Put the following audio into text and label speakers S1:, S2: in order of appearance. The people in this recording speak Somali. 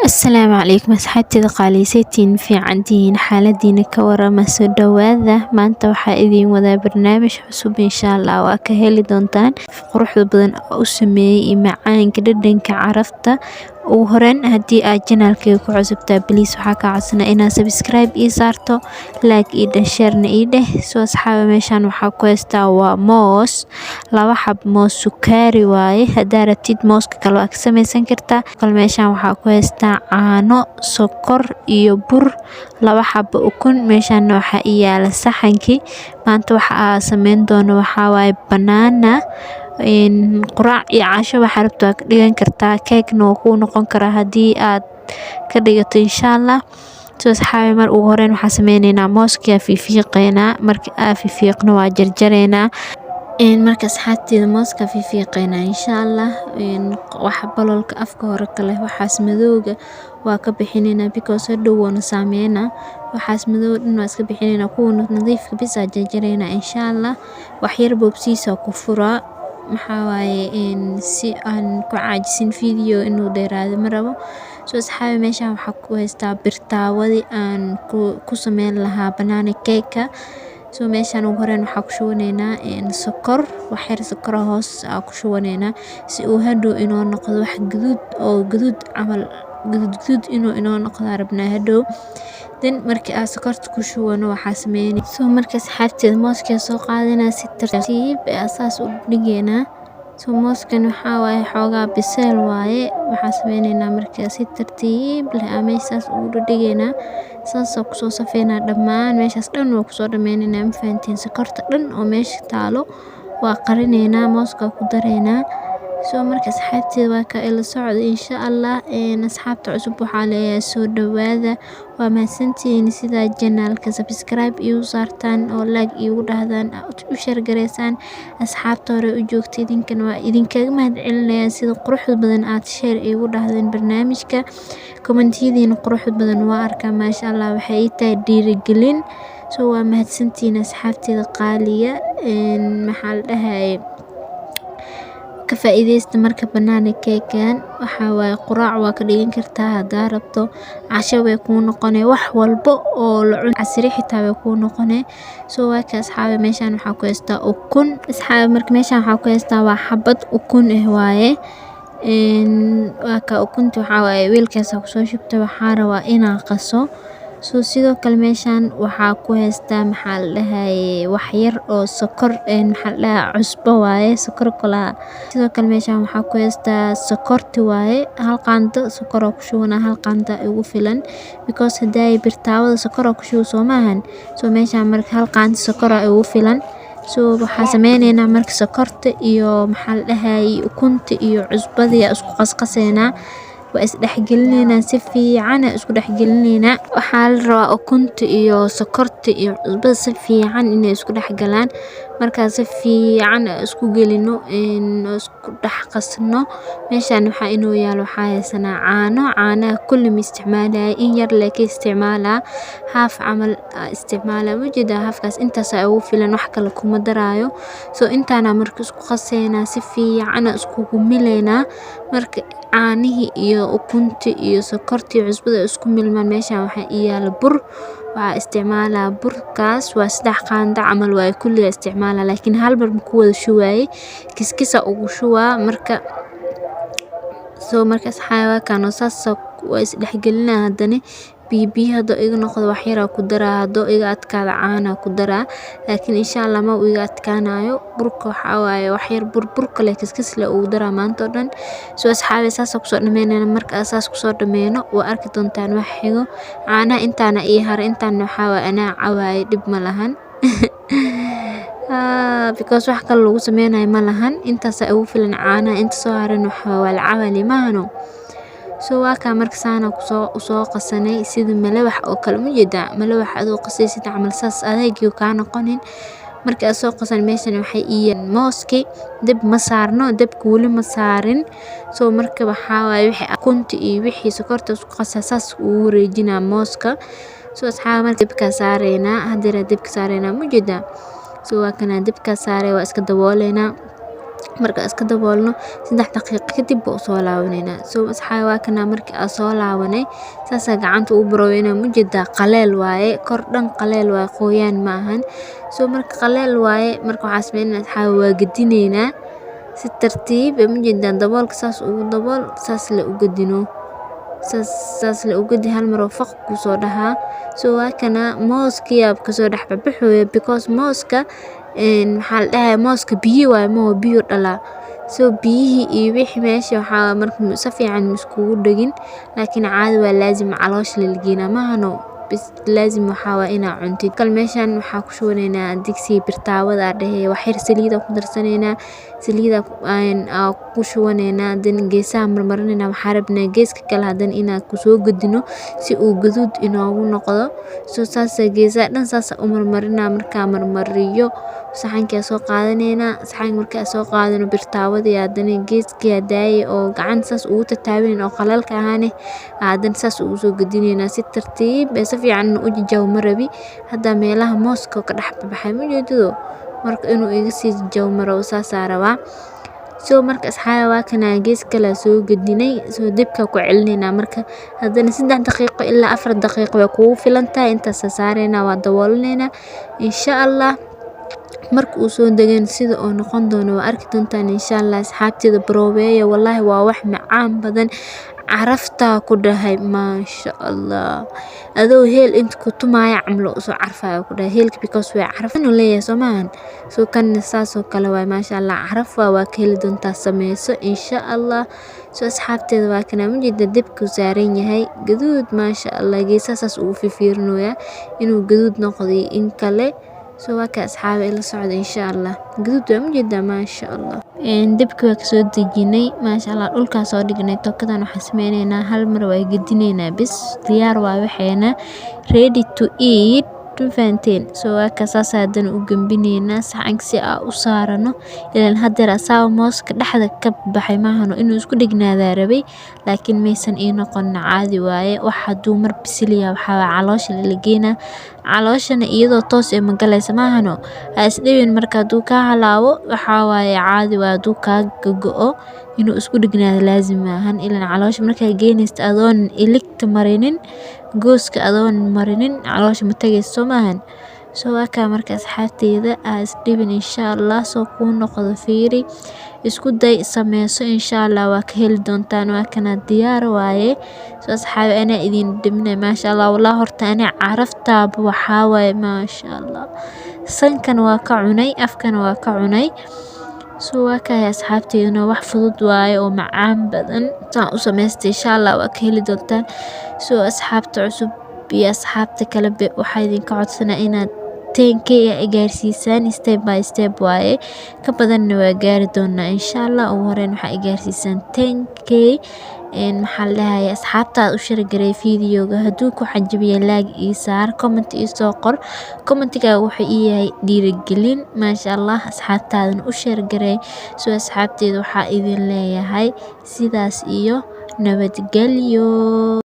S1: Asalaamu calaykum asxaabtayda qaalisatiin fiicantihiin xaaladiina ka warama soo dhawaada maanta waxaa idiin wadaa barnaamij cusub insha Allah waa ka heli doontaan quruxda badan oo u sameeyay iyo macaanka dhadhanka carafta ugu horeyn haddii aad channelkayga ku cusubtaa please waxaa kaa codsanaa inaad subscribe ii saarto like ii dheh share ii dheh soo asxaaba meeshaan waxaa ku haystaa waa moos laba xab moos sukaari waaye haddaa rabtid mooska kale waa ka samaysan kartaa kale meeshaan waxaa ku haystaa caano sokor iyo bur laba xabo ukun meeshaan waxaa ii yaala saxankii maanta waxa aan sameyn doono waxaa waaye banana quraac iyo casho waxaa rabto waa ka dhigan kartaa cake-na wuu kuu noqon karaa haddii aad ka dhigato insha Allah soo asxaabi mar ugu horeyn waxaa sameyneynaa mooska fiiqeynaa marka aan fiiqno waa jarjareynaa marka asxaabteyda mooska fiiqeynaa insha Allah waxa bololka afka hore kale waxaas madowga waa ka bixinayna because hadhow wana saameynaa waxaas madow dhan waa iska bixinayna kuwa nadiifka bis aa jarjareynaa insha Allah wax yar boobsiisa ku furaa maxaa waaye si aan ku caajisin video inuu dheeraado ma rabo soo asxaabi meeshaan waxaa ku haystaa birtaawadi aan ku sameyn lahaa banana cake soo meeshaan ugu horeyn waxaa ku shubaneynaa sokor wax yar sokor hoos aa ku shubaneynaa si uu hadhow inoo noqdo wax gaduud camal gaduud inoo noqdo rabnaa hadhow markii aan sokorta ku shubano waxaa sameynay soo marka asxaabteeda mooska soo qaadanaa si tartiib asaas u dhigeynaa soo mooskan waxaa waaye xoogaa biseel waaye waxaa sameyneynaa markaa si tartiib leh meeshaas ugu dhigeynaa saas ku soo safeynaa dhammaan meeshaas dhan waa ku soo dhameynaa ma fahanteen sokorta dhan oo meesha taalo waa qarineynaa mooska ku dareynaa soo marka asxaabteeda waa ka ila socdo insha Allah asxaabta cusub waxaa leeyahay soo dhawaada waa mahadsantihiin sida channelka subscribe igu saartaan oo like igu dhahdaan u share gareysaan asxaabta hore u joogta idinkana waa idinkaga mahadcelinayaa sida quruxda badan aad share igu dhahdeen barnaamijka comment-yadiina quruxda badan waa arkaa maasha Allah waxay ii tahay dhiirigelin soo waa mahadsantihiin asxaabteeda qaaliga maxaa la dhahay ka faa'iideysta marka banana cake-kan waxa waaye quraac waa ka dhigan kartaa hadaa rabto casho way kuu noqonay wax walbo oo la cuno casri xitaa way kuu noqonay soo waa ka asxaabi meeshaan waxaa ku haystaa ukun asxaabi marka meeshaan waxaa ku haystaa waa xabad ukun waaye waa ka ukunta waxaa waaye weelkaas ku soo shubtay waxaa rabaa inaan qaso soo sidoo kale meeshaan waxaa ku haystaa maxaa la dhahay wax yar oo sokor maxaa la dhahay cusbo waaye sokor kala sidoo kale meeshaan waxaa ku haystaa sokorti waaye hal qaando sokor ku shubana hal qaando ugu filan because haday birtaawada sokor ku shubo soo maahan soo meeshaan marka hal qaando sokor ugu filan soo waxaa sameyneynaa marka sokorta iyo maxaa la dhahay ukunta iyo cusbada isku qasqaseynaa waa is dhaxgelineynaa si fiican isku dhaxgelineynaa waxaa la rabaa ukunta iyo sokorta iyo cusbada si fiican inay isku dhaxgalaan marka si fiican isku gelino isku dhaxqasno meeshaan waxa inoo yaalo waxaa haysanaa caanaha kulli ma isticmaalay in yar la ka isticmaalaa half camal isticmaalaa wajida halfkaas intaas ay ugu filan wax kale kuma daraayo soo intaana marka isku qaseynaa si fiican isku mileynaa marka caanihi iyo ukunta iyo sokorta iyo cusbada isku milmaan meeshaan waxaa yaalo bur waxaa isticmaalaa burkaas waa 3 qaando camal waa kulli isticmaalaa laakiin hal mar ku wada shuwaay kiskisa ugu shuwa marka soo marka asxaaba kana saas waa is dhaxgelinaa hadana biyo hado iga noqdo wax yar ku daraa hado iga adkaada caana ku daraa laakiin insha Allah ma uu iga adkaanayo burka waxa waaye wax yar bur kale kiskis la ugu daraa maanta dhan soo asxaabi saas ku soo dhameynaa marka asaas ku soo dhameeno waa arki doontaan wax xigo caana intaana ii har intaan waxa waa ana cawaay dib ma lahan because wax kale lagu sameynayo ma lahan intaas ay ugu filan caana inta soo haran waxa waa la cawali maahno soo waa ka marka saana ku soo qasanay sida malawax oo kale ma jeeda malawax adoo qasaysid camal saas adeegiyo ka noqonin marka soo qasan meeshan waxay iyeen mooski dib ma saarno dibka wali ma saarin soo marka waxa waaye wixii ukunta iyo wixii sokorta isku qasasaas uu wareejinaa mooska soo asxaab marka dibka saareena hadira dibka saareena ma jeeda soo waa kana dibka saarey waa iska dabooleena marka iska daboolno 3 daqiiqo kadib buu soo laabanayna. Asxaabi waa kana markii aan soo laabanay saasa gacanta u burooyina mujida qaleel waaye kor dhan qaleel waaye qoyaan ma ahan. Marka qaleel waaye marka waxaa sameynaa asxaabi waa gadinayna si tartiib mujida daboolka saas ugu dabool saas la u gadino. saas la u gadi hal mar oo faq ku soo dhahaa. Waa kana mooskiya ka soo dhax baxooyo because mooska maxaa la dhahay mooska biyo waaye ma biyo dhala. biyihii iyo wixii meesha waxaa marka si fiican iskugu dhagin laakiin caadi waa laazim caloosh la geeyna mahano bis laazim waxaa waa inaa cuntid kal meeshan waxaa ku shubaneynaa digsi birtaawada dhahay wax yar saliida ku darsaneynaa saliida ku shubaneynaa dan geesaha marmarinayna waxaa rabnaa geeska kale hadan inaa ku soo gadino si uu gaduud inoogu noqdo. saas geesaha dhan saas u marmarinaa markaa marmariyo saxanka soo qaadanayna saxan markaa soo qaadano birtaawada hadan geeska daayay oo gacan saas ugu tataabin oo qalalka ahaane hadan saas ugu soo gadinayna si tartiib si fiican u jajaw marabi hada meelaha mooska ka dhax baxay ma jeedo marka inuu iga sii jajaw maro saas rabaa. marka asxaabi waa kana geeska la soo gadinay dibka ku celinayna marka hadana 3 daqiiqo ilaa 4 daqiiqo way kugu filan tahay inta saarayna waa daboolanayna insha Allah marka uu soo dagan sida oo noqon doono waa arki doontaan insha Allah asxaabtida baroobeeya wallahi waa wax macaan badan carafta ku dhahay maasha Allah adoo heel inta ku tumaaya camlo soo carfaayo ku dhahay heelka because way carafan leeyahay Soomaan kan saas oo kale way maasha Allah caraf waa ka heli doontaa sameyso insha Allah asxaabtida waa kana mujida dibku saaran yahay gaduud maasha Allah geesaas ugu fiirnooya inuu gaduud noqday in kale waa ka asxaabi la socdo insha Allah gaduud waa mujida maasha Allah dibka waa ka soo dejinay maasha Allah dhulka soo dhignay tokadan waxa sameeynaa hal mar way gadinayna bis diyaar waa waxeena ready to eat faanteen waa ka saasadan u gambinayna saxan si u saarano ilaa hadda asaw mooska dhaxda ka baxay maahano inuu isku dhignaada rabay laakiin maysan ii noqon caadi waaye waxa dumar bisiliya waxa caloosha la geena calooshana iyadoo toos ma galaysa maahano isdhibin marka duu ka halaawo waxa waaye caadi waa duu ka go'o inuu isku dhignaada laazim maahan ilaa caloosha markay geenaysto adoon iligta marinin gooska adoon marinin caloosha ma tagayso maahan waa ka marka asxaabteyda isdhibin insha Allah soo ku noqdo fiiri isku day sameyso insha Allah waa ka heli doontaan waa kana diyaar waaye asxaabi ana idin dhimnay maasha Allah wallahi horta ana carafta waxa waaye maasha Allah sankan waa ka cunay afkan waa ka cunay waa ka asxaabteyda wax fudud waaye oo macaan badan u sameystay insha Allah waa ka heli doontaan asxaabta cusub iyo asxaabta kale waxa idin ka codsanaa inaad 10k gaarsiisaan step by step waaye ka badanna waa gaari doonaa insha Allah ugu horeen waxa gaarsiisaan 10k maxaa la dhahay asxaabta u share garay videoga haduu ku xajibiyo like ii saar comment ii soo qor commentiga wuxuu ii yahay dhiirigelin maasha Allah asxaabtaadana u share garay asxaabteedu waxa idin leeyahay sidaas iyo nabadgelyo.